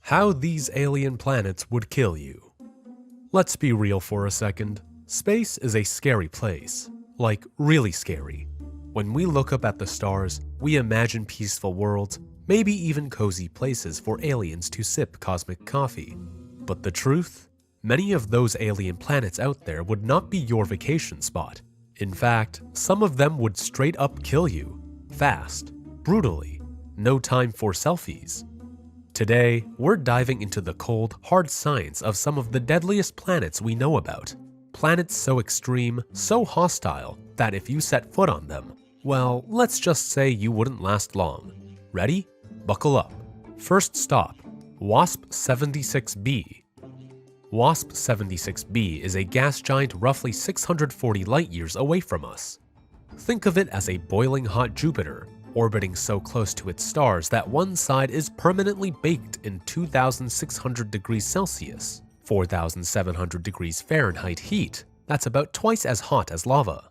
How these alien planets would kill you. Let's be real for a second. Space is a scary place. Like, really scary. When we look up at the stars, we imagine peaceful worlds, maybe even cozy places for aliens to sip cosmic coffee. But the truth? Many of those alien planets out there would not be your vacation spot. In fact, some of them would straight up kill you. Fast. Brutally. No time for selfies. Today, we're diving into the cold, hard science of some of the deadliest planets we know about. Planets so extreme, so hostile, that if you set foot on them, well, let's just say you wouldn't last long. Ready? Buckle up. First stop, WASP 76b. WASP 76b is a gas giant roughly 640 light-years away from us. Think of it as a boiling hot Jupiter, orbiting so close to its stars that one side is permanently baked in 2,600 degrees Celsius, 4,700 degrees Fahrenheit heat. That's about twice as hot as lava.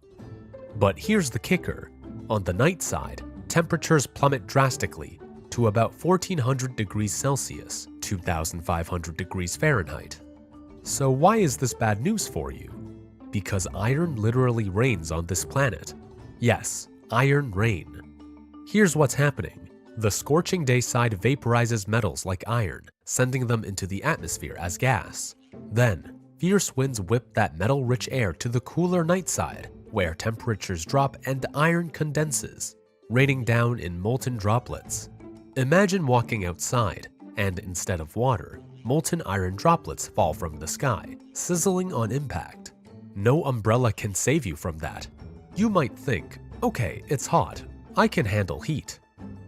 But here's the kicker. On the night side, temperatures plummet drastically to about 1,400 degrees Celsius, 2,500 degrees Fahrenheit. So why is this bad news for you? Because iron literally rains on this planet. Yes, iron rain. Here's what's happening. The scorching day side vaporizes metals like iron, sending them into the atmosphere as gas. Then, fierce winds whip that metal-rich air to the cooler night side, where temperatures drop and iron condenses, raining down in molten droplets. Imagine walking outside, and instead of water, molten iron droplets fall from the sky, sizzling on impact. No umbrella can save you from that. You might think, okay, it's hot. I can handle heat.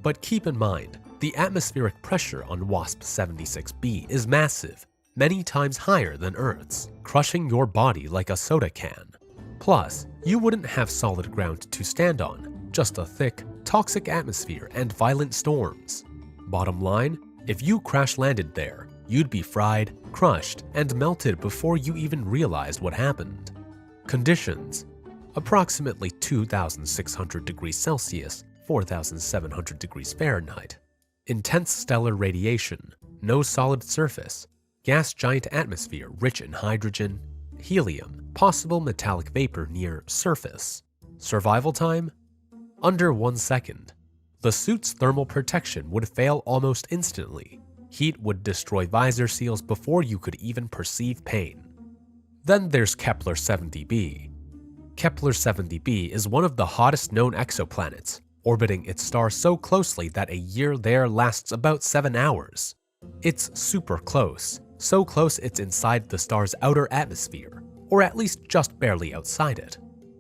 But keep in mind, the atmospheric pressure on WASP 76b is massive, many times higher than Earth's, crushing your body like a soda can. Plus, you wouldn't have solid ground to stand on, just a thick, toxic atmosphere and violent storms. Bottom line, if you crash-landed there, you'd be fried, crushed, and melted before you even realized what happened. Conditions: approximately 2,600 degrees Celsius, 4,700 degrees Fahrenheit. Intense stellar radiation, no solid surface, gas giant atmosphere rich in hydrogen, helium, possible metallic vapor near surface. Survival time? Under 1 second. The suit's thermal protection would fail almost instantly. Heat would destroy visor seals before you could even perceive pain. Then there's Kepler 70b. Kepler 70b is one of the hottest known exoplanets, orbiting its star so closely that a year there lasts about 7 hours. It's super close, so close it's inside the star's outer atmosphere, or at least just barely outside it.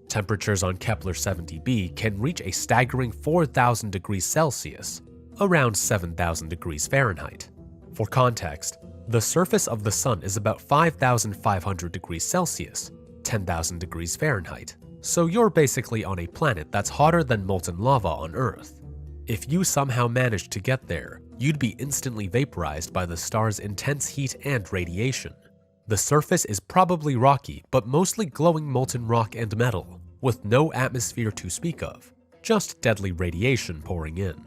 Temperatures on Kepler 70b can reach a staggering 4,000 degrees Celsius, around 7,000 degrees Fahrenheit. For context, the surface of the Sun is about 5,500 degrees Celsius, 10,000 degrees Fahrenheit, so you're basically on a planet that's hotter than molten lava on Earth. If you somehow managed to get there, you'd be instantly vaporized by the star's intense heat and radiation. The surface is probably rocky, but mostly glowing molten rock and metal, with no atmosphere to speak of, just deadly radiation pouring in.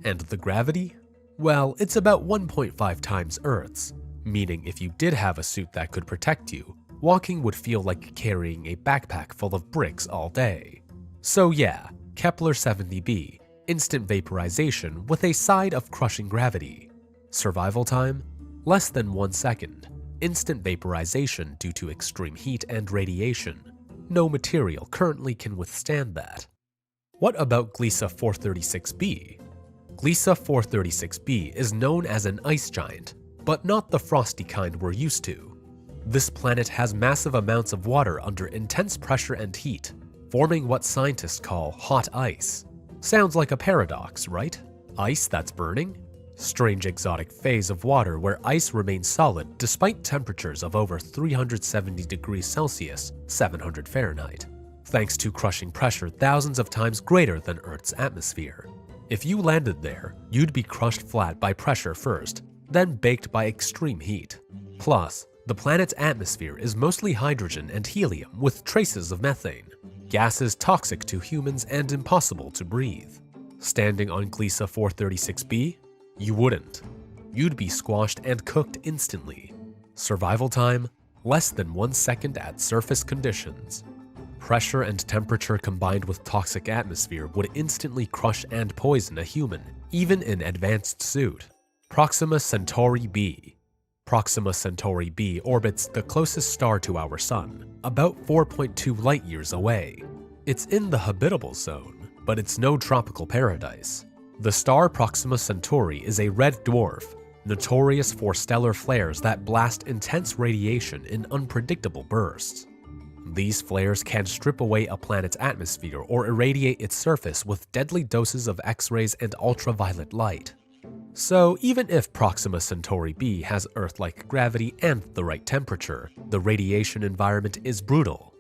And the gravity? Well, it's about 1.5 times Earth's, meaning if you did have a suit that could protect you, walking would feel like carrying a backpack full of bricks all day. So yeah, Kepler 70b, instant vaporization with a side of crushing gravity. Survival time? Less than 1 second. Instant vaporization due to extreme heat and radiation. No material currently can withstand that. What about Gliese 436b? Gliese 436b is known as an ice giant, but not the frosty kind we're used to. This planet has massive amounts of water under intense pressure and heat, forming what scientists call hot ice. Sounds like a paradox, right? Ice that's burning? Strange exotic phase of water where ice remains solid despite temperatures of over 370 degrees Celsius, 700 Fahrenheit, thanks to crushing pressure thousands of times greater than Earth's atmosphere. If you landed there, you'd be crushed flat by pressure first, then baked by extreme heat. Plus, the planet's atmosphere is mostly hydrogen and helium with traces of methane, gases toxic to humans and impossible to breathe. Standing on Gliese 436b? You wouldn't. you'd be squashed and cooked instantly. Survival time, less than 1 second at surface conditions. Pressure and temperature combined with toxic atmosphere would instantly crush and poison a human, even in advanced suit. Proxima Centauri B. Proxima Centauri B orbits the closest star to our Sun, about 4.2 light-years away. It's in the habitable zone, but it's no tropical paradise. The star Proxima Centauri is a red dwarf, notorious for stellar flares that blast intense radiation in unpredictable bursts. These flares can strip away a planet's atmosphere or irradiate its surface with deadly doses of X-rays and ultraviolet light. So even if Proxima Centauri B has Earth-like gravity and the right temperature, the radiation environment is brutal.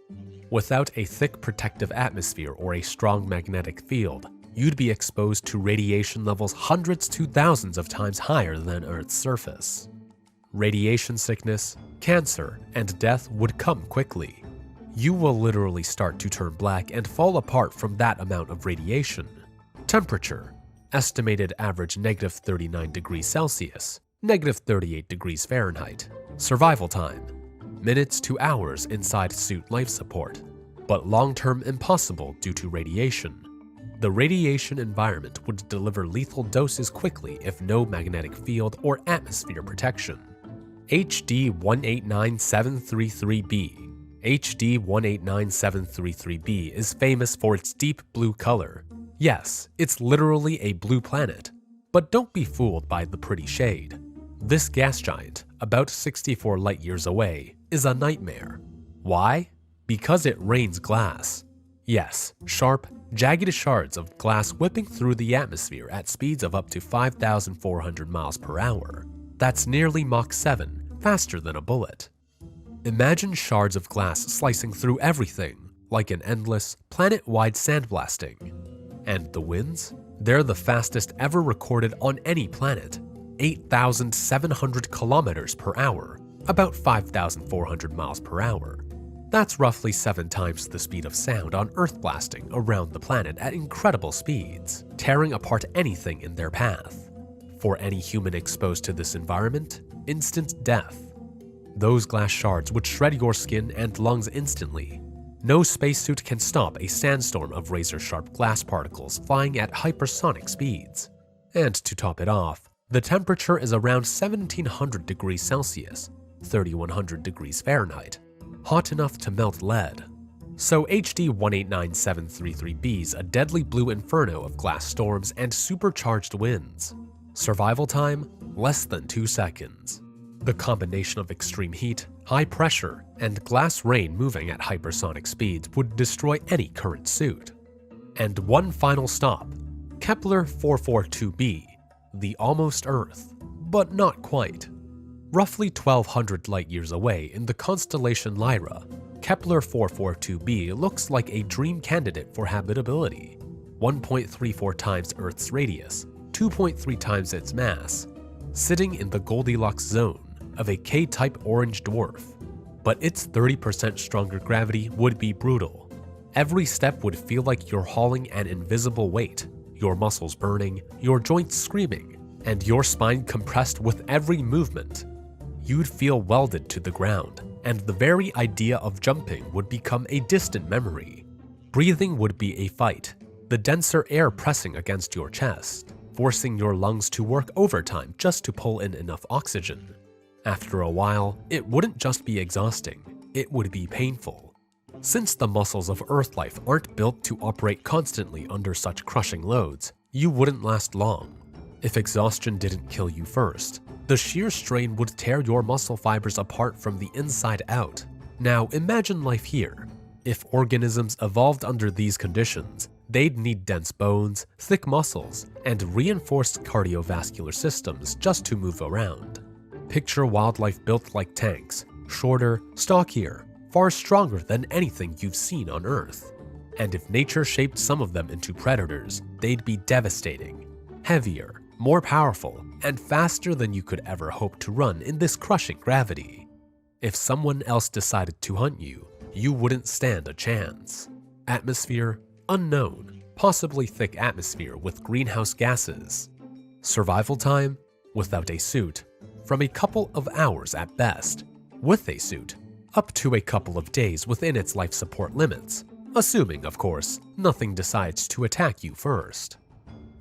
Without a thick protective atmosphere or a strong magnetic field, you'd be exposed to radiation levels hundreds to thousands of times higher than Earth's surface. Radiation sickness, cancer, and death would come quickly. You will literally start to turn black and fall apart from that amount of radiation. Temperature, estimated average -39 degrees Celsius, -38 degrees Fahrenheit. Survival time, minutes to hours inside suit life support, but long-term impossible due to radiation. The radiation environment would deliver lethal doses quickly if no magnetic field or atmosphere protection. HD 189733b. HD 189733b is famous for its deep blue color. Yes, it's literally a blue planet, but don't be fooled by the pretty shade. This gas giant, about 64 light-years away, is a nightmare. Why? Because it rains glass. Yes, sharp, jagged shards of glass whipping through the atmosphere at speeds of up to 5,400 miles per hour. That's nearly Mach 7, faster than a bullet. Imagine shards of glass slicing through everything, like an endless, planet-wide sandblasting. And the winds? They're the fastest ever recorded on any planet, 8,700 kilometers per hour, about 5,400 miles per hour. That's roughly 7 times the speed of sound on Earth blasting around the planet at incredible speeds, tearing apart anything in their path. For any human exposed to this environment, instant death. Those glass shards would shred your skin and lungs instantly. No spacesuit can stop a sandstorm of razor-sharp glass particles flying at hypersonic speeds. And to top it off, the temperature is around 1,700 degrees Celsius, 3,100 degrees Fahrenheit, hot enough to melt lead. So HD 189733b's a deadly blue inferno of glass storms and supercharged winds. Survival time, less than 2 seconds. The combination of extreme heat, high pressure, and glass rain moving at hypersonic speeds would destroy any current suit. And one final stop, Kepler 442b, the almost Earth, but not quite. Roughly 1,200 light-years away in the constellation Lyra, Kepler 442b looks like a dream candidate for habitability. 1.34 times Earth's radius, 2.3 times its mass, sitting in the Goldilocks zone of a K-type orange dwarf. But its 30% stronger gravity would be brutal. Every step would feel like you're hauling an invisible weight, your muscles burning, your joints screaming, and your spine compressed with every movement. You'd feel welded to the ground, and the very idea of jumping would become a distant memory. Breathing would be a fight, the denser air pressing against your chest, forcing your lungs to work overtime just to pull in enough oxygen. After a while, it wouldn't just be exhausting, it would be painful. Since the muscles of Earth life aren't built to operate constantly under such crushing loads, you wouldn't last long. If exhaustion didn't kill you first, the sheer strain would tear your muscle fibers apart from the inside out. Now imagine life here. If organisms evolved under these conditions, they'd need dense bones, thick muscles, and reinforced cardiovascular systems just to move around. Picture wildlife built like tanks, shorter, stockier, far stronger than anything you've seen on Earth. And if nature shaped some of them into predators, they'd be devastating, heavier, more powerful, and faster than you could ever hope to run in this crushing gravity. If someone else decided to hunt you, you wouldn't stand a chance. Atmosphere, unknown, possibly thick atmosphere with greenhouse gases. Survival time, without a suit, from a couple of hours at best, with a suit, up to a couple of days within its life support limits, assuming, of course, nothing decides to attack you first.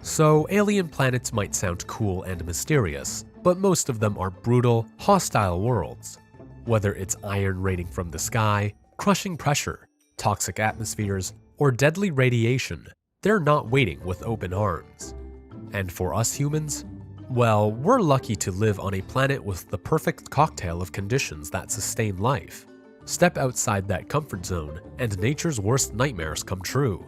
So alien planets might sound cool and mysterious, but most of them are brutal, hostile worlds. Whether it's iron raining from the sky, crushing pressure, toxic atmospheres, or deadly radiation, they're not waiting with open arms. And for us humans, well, we're lucky to live on a planet with the perfect cocktail of conditions that sustain life. Step outside that comfort zone, and nature's worst nightmares come true.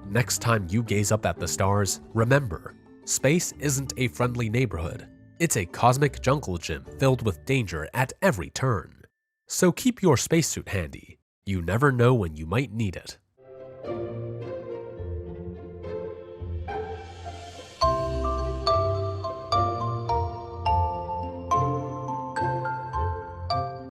Next time you gaze up at the stars, remember, space isn't a friendly neighborhood. It's a cosmic jungle gym filled with danger at every turn. So keep your spacesuit handy. You never know when you might need it.